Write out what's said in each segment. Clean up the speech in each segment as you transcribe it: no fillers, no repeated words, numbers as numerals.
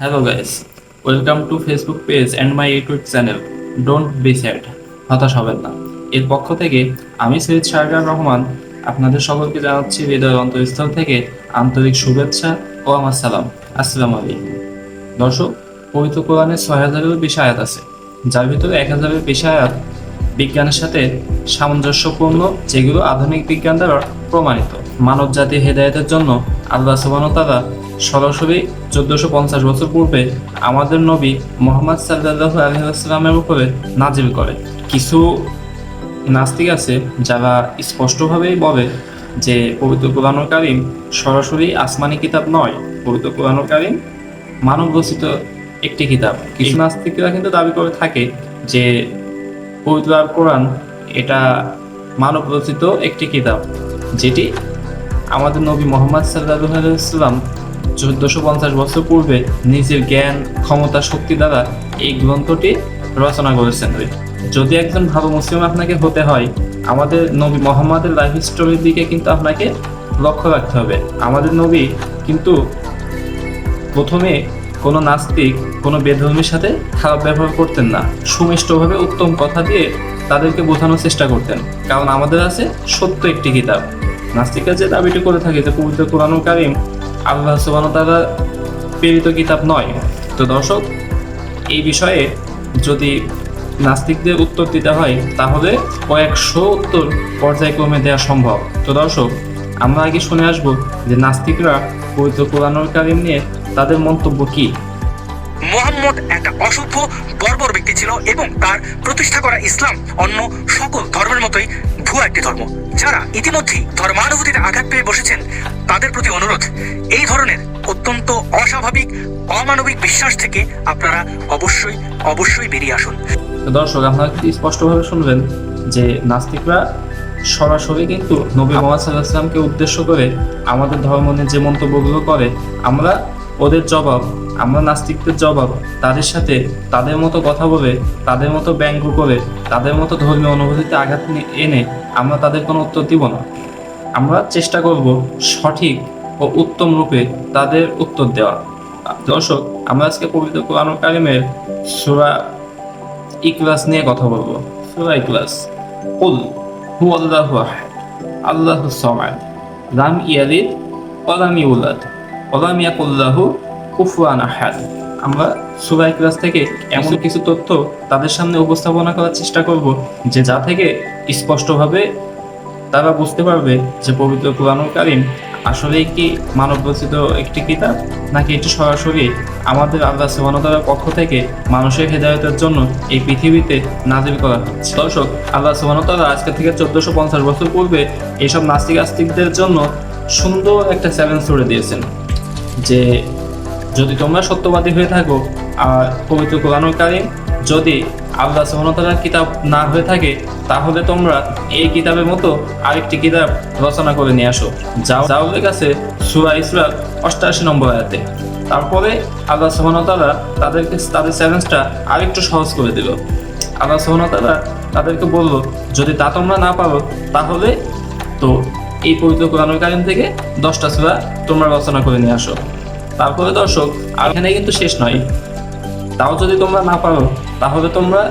Hello guys, welcome to Facebook page and my YouTube channel. Don't be sad. হতাশ হবেন না। এর পক্ষ থেকে আমি সৈয়দ শাহজাহান রহমান আপনাদের সকলকে জানাচ্ছি হৃদয়ের অন্তঃস্থল থেকে আন্তরিক শুভেচ্ছা ও আমার সালাম। আসসালামু আলাইকুম। দর্শক, পবিত্র কোরআনে ৬,০০০-এরও বেশি আয়াত আছে, যার ভিতরে ১,০০০-এর বেশি আয়াত বিজ্ঞানের সাথে সামঞ্জস্যপূর্ণ, যেগুলো আধুনিক বিজ্ঞান দ্বারা প্রমাণিত। মানব জাতির হেদায়েতের জন্য আল্লাহ সুবহানাহু ওয়া তাআলা সরাসরি ১৪৫০ বছর পূর্বে আমাদের নবী মুহাম্মদ সাল্লাল্লাহু আলাইহি ওয়াসাল্লামের উপরে নাজিল করে। কিছু নাস্তিক আছে যারা স্পষ্টভাবেই বলে যে পবিত্র কোরআনুল কারীম সরাসরি আসমানি কিতাব নয়, পবিত্র কোরআনুল কারীম মানব রচিত একটি কিতাব। কিছু নাস্তিকরা কিন্তু দাবি করে থাকে যে পবিত্র আল কোরআন এটা মানব রচিত একটি কিতাব, যেটি আমাদের নবী মুহাম্মদ সাল্লাল্লাহু আলাইহি ওয়াসাল্লাম ১৪৫০ বছর পূর্বে নিজের জ্ঞান, ক্ষমতা, শক্তি দ্বারা এই গ্রন্থটি রচনা করেছেন। যদি একজন ভালো মুসলিম আপনাকে হতে হয়, আমাদের নবী মুহাম্মদের লাইফ স্টোরির দিকে কিন্তু আপনাকে লক্ষ্য রাখতে হবে। আমাদের নবী কিন্তু প্রথমে কোনো নাস্তিক, কোনো বেধর্মীর সাথে খারাপ ব্যবহার করতেন না, সুমিষ্টভাবে উত্তম কথা দিয়ে তাদেরকে বোঝানোর চেষ্টা করতেন, কারণ আমাদের আছে সত্য একটি কিতাব। নাস্তিকরা যে দাবিটি করে থাকে যে পবিত্র কোরআনুল কারীম আল্লাহ সুবহানাহু ওয়া তাআলার প্রেরিত কিতাব নয়, তো দর্শক এই বিষয়ে যদি নাস্তিকদের উত্তর দিতে হয় তাহলে কয়েকশো উত্তর পর্যায়ক্রমে দেওয়া সম্ভব। তো দর্শক, আমরা আগে শুনে আসব যে নাস্তিকরা পবিত্র কোরআনুল কারীম নিয়ে তাদের মন্তব্য কি। মুহাম্মদ একটা অসভ্য বর্বর ব্যক্তি ছিল এবং তার প্রতিষ্ঠা করা ইসলাম অন্য সকল ধর্মের মতোই ভুয়া একটি ধর্ম। যারা ইতিমধ্যেই ধর্মানুভূতিতে আঘাত পেয়ে বসেছেন তাদের প্রতি অনুরোধ, এই ধরনের অত্যন্ত অস্বাভাবিক, অমানবিক বিশ্বাস থেকে আপনারা অবশ্যই বেরিয়ে আসুন। দর্শক, আপনারা স্পষ্টভাবে শুনবেন যে নাস্তিকরা সরাসরি কিন্তু নবী মুহাম্মদ সাল্লাল্লাহু আলাইহি ওয়াসাল্লামকে উদ্দেশ্য করে আমাদের ধর্ম নিয়ে যে মন্তব্যগুলো করে, আমরা ওদের জবাব, আমরা নাস্তিকদের জবাব তাদের সাথে তাদের মতো কথা বলে, তাদের মতো ব্যঙ্গ করে, তাদের মতো ধর্মীয় অনুভূতিতে আঘাত এনে আমরা তাদের কোনো উত্তর দিব না। আমরা চেষ্টা করব সঠিক ও উত্তম রূপে তাদের উত্তর দেওয়া। দর্শক, আমরা আজকে পবিত্র কোরআনুল কারীমের সূরা ইখলাস নিয়ে কথা বলবো। সূরা ইখলাস। কুল হুয়াল্লাহু আহাদ আল্লাহুস সামাদ লাম ইয়ালিদ ওয়া লাম ইউলাদ ওয়া লাম ইয়াকুল লাহু কুফুয়ান আহাদ। আমরা সূরা ইখলাস থেকে এমন কিছু তথ্য তাদের সামনে উপস্থাপনা করার চেষ্টা করব যে যা থেকে স্পষ্টভাবে তারা বুঝতে পারবে যে পবিত্র কোরআনুল কারীম আসলেই কি মানব রচিত একটি কিতাব, নাকি এটি সরাসরি আমাদের আল্লাহ সুবহানাহু ওয়া তাআলার পক্ষ থেকে মানুষের হেদায়েতের জন্য এই পৃথিবীতে নাজিল করা হচ্ছে। দর্শক, আল্লাহ সুবহানাহু ওয়া তাআলা আজকে থেকে ১৪৫০ বছর পূর্বে এইসব নাস্তিকদের জন্য সুন্দর একটা চ্যালেঞ্জ ছুড়ে দিয়েছেন যে যদি তোমরা সত্যবাদী হয়ে থাকো আর পবিত্র কোরআনুল কারীম যদি আল্লাহ সুবহানাহু ওয়া তাআলার কিতাব না হয়ে থাকে, তাহলে তোমরা এই কিতাবের মতো আরেকটি কিতাব রচনা করে নিয়ে আসো। যা উল্লেখ আছে সূরা ইসরার ৮৮ নম্বর আয়াতে। তারপরে আল্লাহ সুবহানাহু ওয়া তাআলা তাদের চ্যালেঞ্জটা আরেকটু সহজ করে দিল। আল্লাহ সুবহানাহু ওয়া তাআলা তাদেরকে বলল, যদি তা তোমরা না পারো তাহলে তো এই পবিত্র কোরআনুল কারীম থেকে 10টা সূরা তোমরা রচনা করে নিয়ে আসো। তারপরে দর্শক, আর এখানে কিন্তু শেষ নয়, তাও যদি তোমরা না পারো তাহলে তোমরা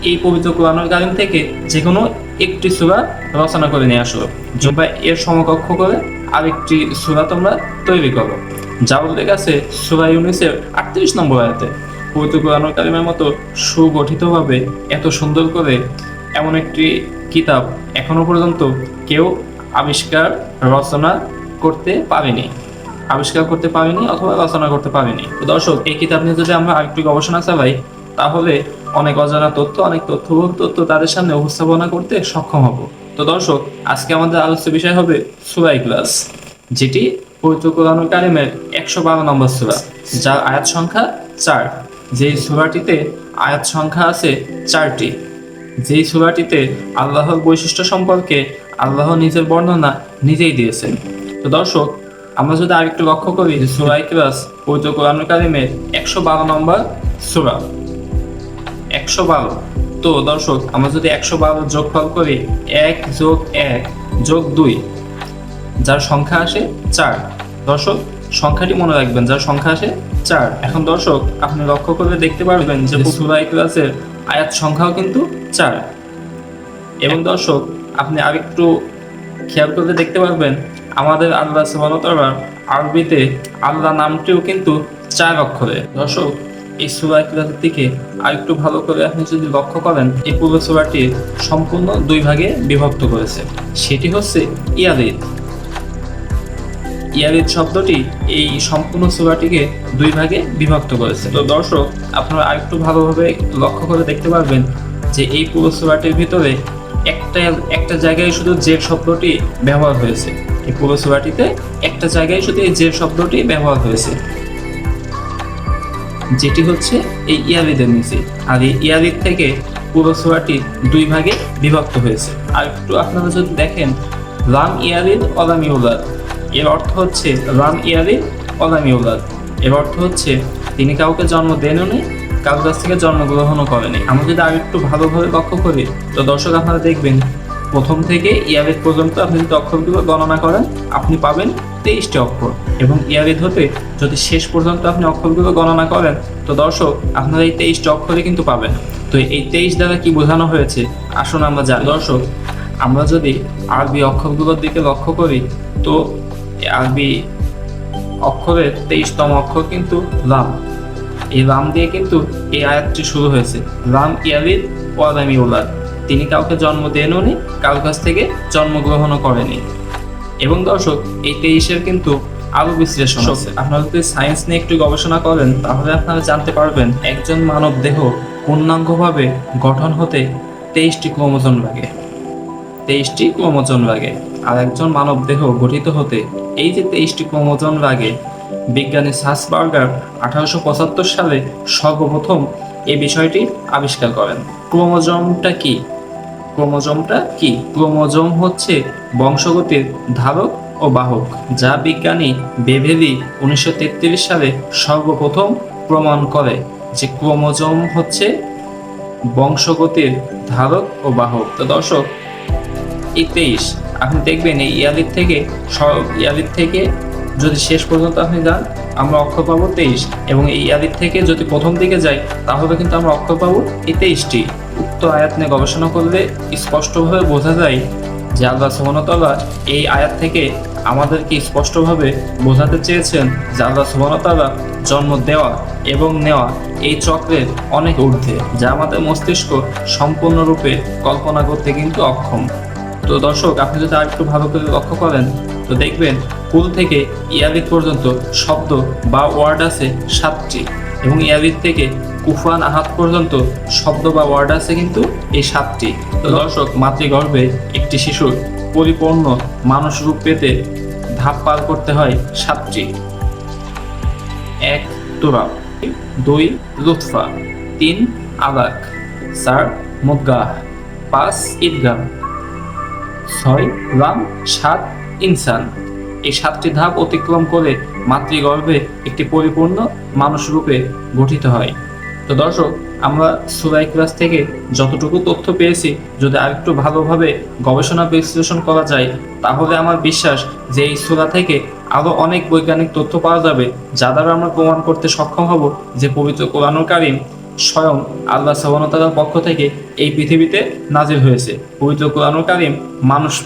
এই পবিত্র কোরআনুল কারীম থেকে যে কোনো একটি সূরা রচনা করে নিয়ে আসো, বা এর সমকক্ষ করে আরেকটি সূরা তোমরা তৈরি করো। যা উল্লেখ আছে সূরা ইউনূসের ৩৮ নম্বর আয়াতে। পবিত্র কোরআনুল কারীমের মতো সুগঠিতভাবে এত সুন্দর করে এমন একটি কিতাব এখনো পর্যন্ত কেউ রচনা করতে পারেনি অথবা রচনা করতে পারেনি। তো দর্শক, এই কিতাব নিয়ে যদি আমরা আরেকটু গবেষণা চালাই তাহলে অনেক অজানা তথ্য, অনেক তথ্যবহুল তথ্য তাদের সামনে উপস্থাপনা করতে সক্ষম হব। তো দর্শক, আজকে আমাদের আলোচ্য বিষয় হবে সূরা ইখলাস, যেটি পবিত্র কোরআনুল কারীমের ১১২ নম্বর সূরা, যার আয়াত সংখ্যা ৪। যেই সূরাটিতে আয়াত সংখ্যা আছে ৪টি, যেই সূরাটিতে আল্লাহর বৈশিষ্ট্য সম্পর্কে আল্লাহ নিজের বর্ণনা নিজেই দিয়েছেন। তো দর্শক, আমরা যদি আরেকটু লক্ষ্য করি যে সূরা ইখলাস পবিত্র কোরআনুল কারীমের ১১২ নম্বর সূরা, ১১২। তো দর্শক, আমরা যদি ১১২ যোগফল করি ১+১+২, যার সংখ্যা আসে ৪। দর্শক, সংখ্যাটি মনে রাখবেন, যার সংখ্যা আসে 4। এখন দর্শক আপনি লক্ষ্য করে দেখতে পারবেন যে সূরা ইখলাসের আয়াত সংখ্যাও কিন্তু 4। এবং দর্শক আপনি আরেকটু খেয়াল করে দেখতে পারবেন আমাদের আল্লাহ সুবহানাহু ওয়া তাআলা আরবিতে আল্লাহ নামটিও কিন্তু 4 অক্ষরে। দর্শক এই সূরা ইখলাসের দিকে আরেকটু ভালো করে আপনি যদি লক্ষ্য করেন, এই পুরো সূরাটি সম্পূর্ণ 2 ভাগে বিভক্ত করেছে। সেটি হচ্ছে ইয়ারিদ। ইয়ারিদ শব্দটি এই সম্পূর্ণ সূরাটিকে 2 ভাগে বিভক্ত করেছে। তো দর্শক আপনারা আরেকটু ভালোভাবে লক্ষ্য করে দেখতে পারবেন যে এই পুরো সূরাটির ভিতরে একটা জায়গায় শুধু যে শব্দটি ব্যবহার হয়েছে। এই পুরো সূরাটিতে একটা জায়গায় শুধু এই যে শব্দটি ব্যবহার হয়েছে, যেটি হচ্ছে এই ইয়ারিদের নিচে। আর এই ইয়ারিদ থেকে পুরো সূরাটি 2 ভাগে বিভক্ত হয়েছে। আর একটু আপনারা যদি দেখেন, লাম ইয়ারিদ ওয়ালাম ইউলাদ, এর অর্থ হচ্ছে লাম ইয়ারিদ ওয়ালাম ইউলাদ, এর অর্থ হচ্ছে তিনি কাউকে জন্ম দেননি, কারোর কাছ থেকে জন্মগ্রহণও করেনি। আমরা যদি আর একটু ভালোভাবে লক্ষ্য করি, তো দর্শক আপনারা দেখবেন প্রথম থেকে ইয়ারিদ পর্যন্ত আপনি যদি অক্ষরগুলো গণনা করেন, আপনি পাবেন 23টি অক্ষর। এবং ইয়ারিদ হতে যদি শেষ পর্যন্ত আপনি অক্ষরগুলো গণনা করেন, তো দর্শক আপনারা এই 23টি অক্ষরে কিন্তু পাবেন। তো এই 23 দ্বারা কি বোঝানো হয়েছে আসুন আমরা জানি। দর্শক আমরা যদি আরবি অক্ষরগুলোর দিকে লক্ষ্য করি, তো আরবি অক্ষরের 23তম অক্ষর কিন্তু লাম। এই লাম দিয়ে কিন্তু এই আয়াতটি শুরু হয়েছে, লাম ইয়ালিদ ওয়ালাম ইউলাদ, তিনি কাউকে জন্ম দেননি, কারোর কাছ থেকে জন্মগ্রহণও করেনি। এবং দর্শক এই 23-এর কিন্তু আরো বিশ্লেষণ আছে। আপনারা যদি সায়েন্স নিয়ে একটু গবেষণা করেন, তাহলে আপনারা জানতে পারবেন একজন মানব দেহ পূর্ণাঙ্গভাবে গঠন হতে 23টি ক্রোমোজোম লাগে। 23টি ক্রোমোজোম লাগে। আর একজন মানব দেহ গঠিত হতে এই যে 23টি ক্রোমোজোম লাগে, বিজ্ঞানী সাসবার্গার 1875 সালে সর্বপ্রথম এই বিষয়টি আবিষ্কার করেন। ক্রোমোজোমটা কি? ক্রোমোজোম হচ্ছে বংশগতির ধারক ও বাহক, যা বিজ্ঞানী বেভেলি 1933 সালে সর্বপ্রথম প্রমাণ করে যে ক্রোমোজোম হচ্ছে বংশগতির ধারক ও বাহক। তো দর্শক এই 23 আপনি দেখবেন এই ইয়ালিদ থেকে যদি শেষ পর্যন্ত আপনি যান, আমরা অক্ষর পাবো 23। এবং এই ইয়ালিদ থেকে যদি প্রথম দিকে যাই, তাহলে কিন্তু আমরা অক্ষর পাবো এই 23টি। উক্ত আয়াত নিয়ে গবেষণা করলে স্পষ্টভাবে বোঝা যায় যে আল্লাহ সুবহানাহু ওয়া তাআলা এই আয়াত থেকে আমাদেরকে স্পষ্টভাবে বোঝাতে চেয়েছেন যে আল্লাহ সুবহানাহু ওয়া তাআলা জন্ম দেওয়া এবং নেওয়া এই চক্রের অনেক ঊর্ধ্বে, যা আমাদের মস্তিষ্ক সম্পূর্ণরূপে কল্পনা করতে কিন্তু অক্ষম। তো দর্শক আপনি যদি আর একটু ভালো করে লক্ষ্য করেন, তো দেখবেন কুল থেকে ইয়ালিদ পর্যন্ত শব্দ বা ওয়ার্ড আছে 7টি, এবং ইয়ালিদ থেকে কুফান আহাদ পর্যন্ত শব্দ বা ওয়ার্ড আছে কিন্তু এই 7টি। তো দর্শক মাতৃগর্ভে একটি শিশুর পরিপূর্ণ মানুষ রূপ পেতে ধাপ পার করতে হয় 7টি। 1 তুরাব, 2 লুৎফা, 3 আলাক, 4 মুদগাহ, 5 ঈদগাম, 6 লাম, 7 ইনসান। এই 7টি ধাপ অতিক্রম করে মাতৃগর্ভে একটি পরিপূর্ণ মানুষ রূপে গঠিত হয়। তো দর্শক আমরা সূরা ইখলাস থেকে যতটুকু তথ্য পেয়েছি, যদি আরেকটু ভালোভাবে গবেষণা বিশ্লেষণ করা যায়, তাহলে আমার বিশ্বাস যে এই সূরা থেকে আরো অনেক বৈজ্ঞানিক তথ্য পাওয়া যাবে, যা দ্বারা আমরা প্রমাণ করতে সক্ষম হব যে পবিত্র কোরআনুল কারীম স্বয়ং আল্লাহ সুবহানাহু ওয়া তাআলার পক্ষ থেকে এই পৃথিবীতে নাজিল হয়েছে। পবিত্র কোরআনুল কারীম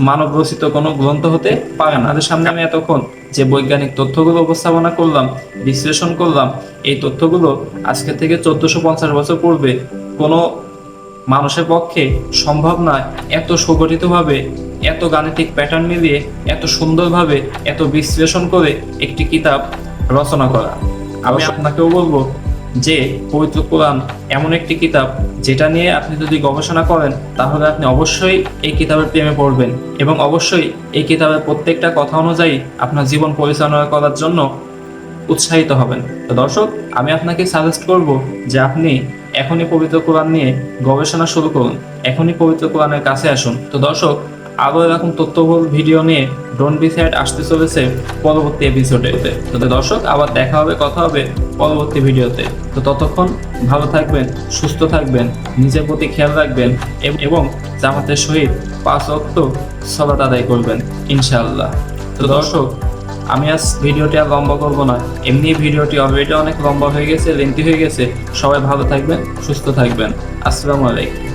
মানব রচিত কোনো গ্রন্থ হতে পারে না। আমাদের সামনে আমি এতক্ষণ যে বৈজ্ঞানিক তথ্যগুলো উপস্থাপনা করলাম, বিশ্লেষণ করলাম, এই তথ্যগুলো আজকে থেকে 1450 বছর পূর্বে কোনো মানুষের পক্ষে সম্ভব নয় এত সুগঠিতভাবে, এত গাণিতিক প্যাটার্ন মিলিয়ে, এত সুন্দরভাবে, এত বিশ্লেষণ করে একটি কিতাব রচনা করা। আমি আপনাকেও বলবো যে পবিত্র কোরআন এমন একটি কিতাব যেটা নিয়ে আপনি যদি গবেষণা করেন, তাহলে আপনি অবশ্যই এই কিতাবের প্রেমে পড়বেন এবং অবশ্যই এই কিতাবের প্রত্যেকটা কথা অনুযায়ী আপনার জীবন পরিচালনা করার জন্য উৎসাহিত হবেন। তো দর্শক আমি আপনাকে সাজেস্ট করব যে আপনি এখনই পবিত্র কোরআন নিয়ে গবেষণা শুরু করুন, এখনই পবিত্র কোরআনের কাছে আসুন। তো দর্শক আরও এরকম তথ্যবহুল ভিডিও নিয়ে ডোন্ট বি স্যাড আসতে চলেছে পরবর্তী এপিসোডেতে। তো দর্শক আবার দেখা হবে, কথা হবে পরবর্তী ভিডিওতে। তো ততক্ষণ ভালো থাকবেন, সুস্থ থাকবেন, নিজের প্রতি খেয়াল রাখবেন এবং জামাতের সহিত 5 ওয়াক্ত সালাত আদায় করবেন ইনশাআল্লাহ। তো দর্শক আমি আজ ভিডিওটি আর লম্বা করবো না, এমনি ভিডিওটি অলরেডি অনেক লম্বা হয়ে গেছে, লেন্থি হয়ে গেছে। সবাই ভালো থাকবেন, সুস্থ থাকবেন। আসসালামু আলাইকুম।